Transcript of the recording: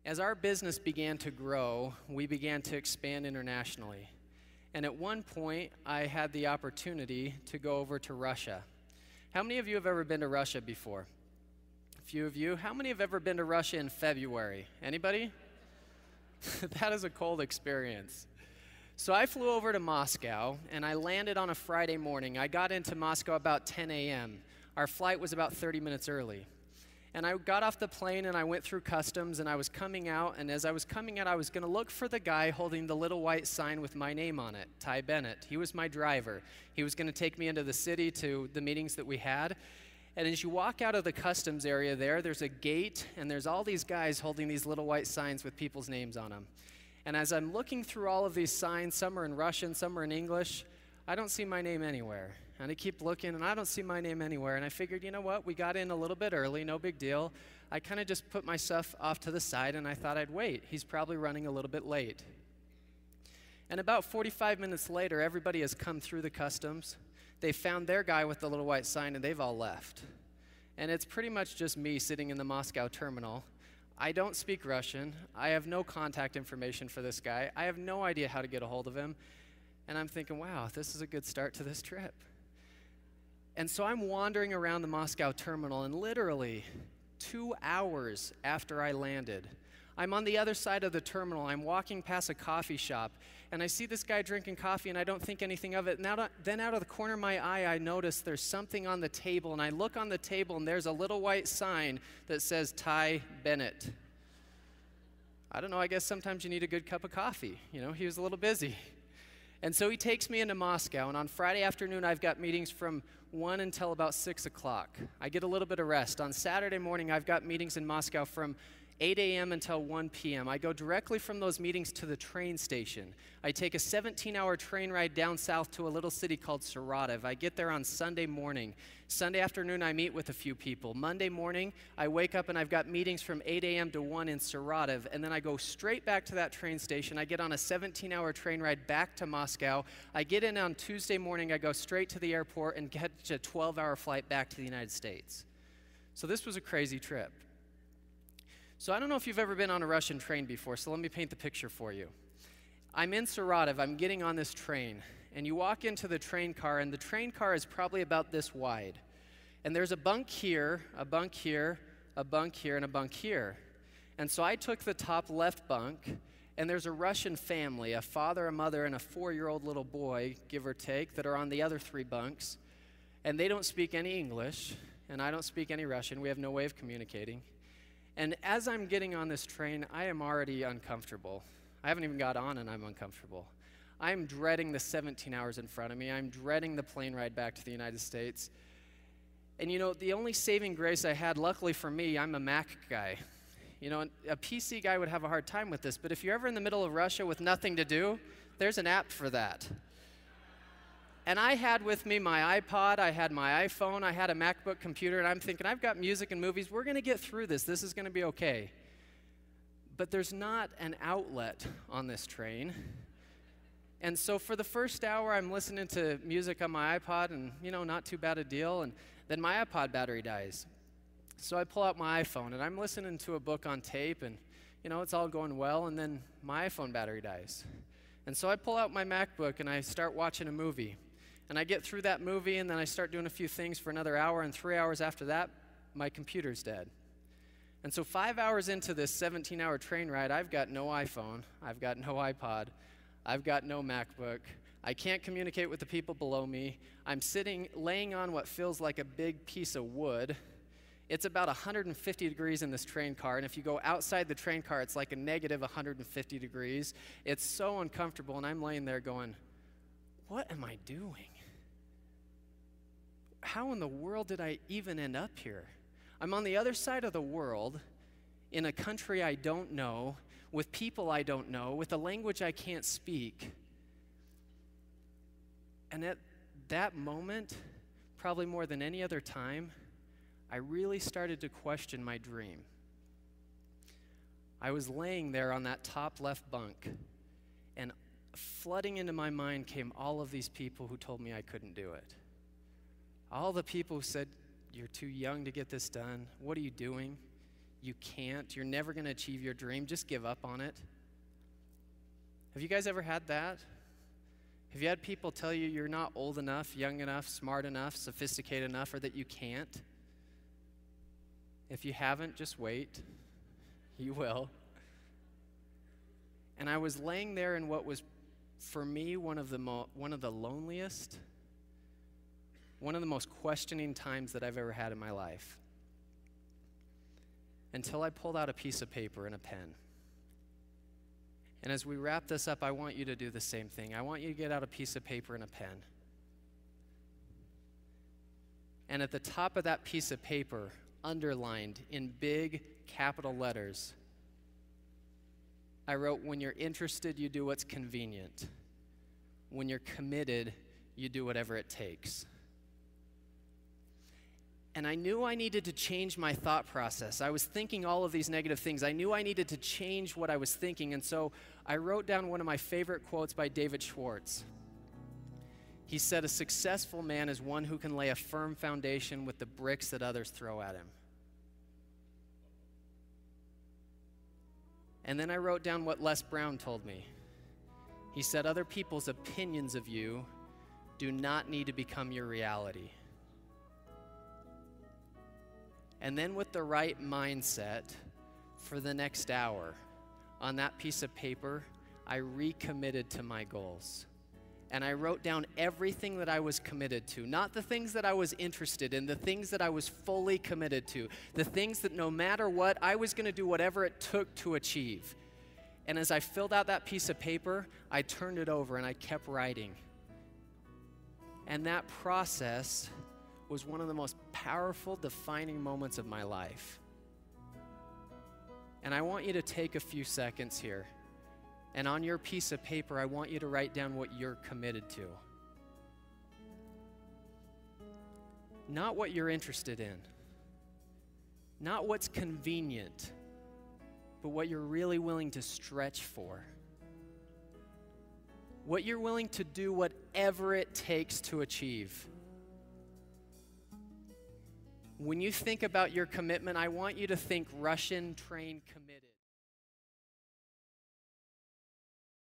As our business began to grow, we began to expand internationally. And at one point, I had the opportunity to go over to Russia. How many of you have ever been to Russia before? A few of you. How many have ever been to Russia in February? Anybody? That is a cold experience. So I flew over to Moscow, and I landed on a Friday morning. I got into Moscow about 10 a.m. Our flight was about 30 minutes early. And I got off the plane, and I went through customs, and I was coming out, and as I was coming out, I was going to look for the guy holding the little white sign with my name on it, Ty Bennett. He was my driver. He was going to take me into the city to the meetings that we had. And as you walk out of the customs area there's a gate, and there's all these guys holding these little white signs with people's names on them. And as I'm looking through all of these signs, some are in Russian, some are in English, I don't see my name anywhere. And I keep looking, and I don't see my name anywhere. And I figured, you know what, we got in a little bit early, no big deal. I kind of just put my stuff off to the side, and I thought I'd wait. He's probably running a little bit late. And about 45 minutes later, everybody has come through the customs. They found their guy with the little white sign, and they've all left. And it's pretty much just me sitting in the Moscow terminal. I don't speak Russian. I have no contact information for this guy. I have no idea how to get a hold of him. And I'm thinking, wow, this is a good start to this trip. And so I'm wandering around the Moscow terminal, and literally 2 hours after I landed, I'm on the other side of the terminal. I'm walking past a coffee shop, and I see this guy drinking coffee, and I don't think anything of it. And then out of the corner of my eye, I notice there's something on the table, and I look on the table, and there's a little white sign that says Ty Bennett. I don't know, I guess sometimes you need a good cup of coffee. You know, he was a little busy. And so he takes me into Moscow, and on Friday afternoon, I've got meetings from 1 until about 6 o'clock. I get a little bit of rest. On Saturday morning, I've got meetings in Moscow from 8 a.m. until 1 p.m. I go directly from those meetings to the train station. I take a 17-hour train ride down south to a little city called Saratov. I get there on Sunday morning. Sunday afternoon, I meet with a few people. Monday morning, I wake up and I've got meetings from 8 a.m. to 1 in Saratov, and then I go straight back to that train station. I get on a 17-hour train ride back to Moscow. I get in on Tuesday morning, I go straight to the airport and catch a 12-hour flight back to the United States. So this was a crazy trip. So I don't know if you've ever been on a Russian train before, so let me paint the picture for you. I'm in Saratov, I'm getting on this train, and you walk into the train car, and the train car is probably about this wide. And there's a bunk here, a bunk here, a bunk here, and a bunk here. And so I took the top left bunk, and there's a Russian family, a father, a mother, and a 4-year-old little boy, give or take, that are on the other 3 bunks. And they don't speak any English, and I don't speak any Russian. We have no way of communicating. And as I'm getting on this train, I am already uncomfortable. I haven't even got on, and I'm uncomfortable. I'm dreading the 17 hours in front of me. I'm dreading the plane ride back to the United States. And you know, the only saving grace I had, luckily for me, I'm a Mac guy. You know, a PC guy would have a hard time with this, but if you're ever in the middle of Russia with nothing to do, there's an app for that. And I had with me my iPod, I had my iPhone, I had a MacBook computer, and I'm thinking, I've got music and movies, we're going to get through this, this is going to be okay. But there's not an outlet on this train. And so for the first hour, I'm listening to music on my iPod, and, you know, not too bad a deal, and then my iPod battery dies. So I pull out my iPhone, and I'm listening to a book on tape, and, you know, it's all going well, and then my iPhone battery dies. And so I pull out my MacBook, and I start watching a movie. And I get through that movie, and then I start doing a few things for another hour, and 3 hours after that, my computer's dead. And so 5 hours into this 17-hour train ride, I've got no iPhone, I've got no iPod, I've got no MacBook, I can't communicate with the people below me, I'm laying on what feels like a big piece of wood. It's about 150 degrees in this train car, and if you go outside the train car, it's like a negative 150 degrees. It's so uncomfortable, and I'm laying there going, what am I doing? How in the world did I even end up here? I'm on the other side of the world, in a country I don't know, with people I don't know, with a language I can't speak. And at that moment, probably more than any other time, I really started to question my dream. I was laying there on that top left bunk, and flooding into my mind came all of these people who told me I couldn't do it. All the people who said, you're too young to get this done. What are you doing? you can't, you're never going to achieve your dream, just give up on it. Have you guys ever had that? Have you had people tell you you're not old enough, young enough, smart enough, sophisticated enough, or that you can't? If you haven't, just wait. You will. And I was laying there in what was, for me, one of the loneliest, one of the most questioning times that I've ever had in my life. Until I pulled out a piece of paper and a pen. And as we wrap this up, I want you to do the same thing. I want you to get out a piece of paper and a pen. And at the top of that piece of paper, underlined in big capital letters, I wrote, when you're interested, you do what's convenient. When you're committed, you do whatever it takes. And I knew I needed to change my thought process. I was thinking all of these negative things. I knew I needed to change what I was thinking. And so I wrote down one of my favorite quotes by David Schwartz. He said, "A successful man is one who can lay a firm foundation with the bricks that others throw at him." And then I wrote down what Les Brown told me. He said, "Other people's opinions of you do not need to become your reality." And then with the right mindset, for the next hour, on that piece of paper, I recommitted to my goals. And I wrote down everything that I was committed to, not the things that I was interested in, the things that I was fully committed to, the things that no matter what, I was going to do whatever it took to achieve. And as I filled out that piece of paper, I turned it over and I kept writing. And that process was one of the most powerful, defining moments of my life. And I want you to take a few seconds here. And on your piece of paper, I want you to write down what you're committed to. Not what you're interested in. Not what's convenient, but what you're really willing to stretch for. What you're willing to do whatever it takes to achieve. When you think about your commitment, I want you to think Russian trained committed.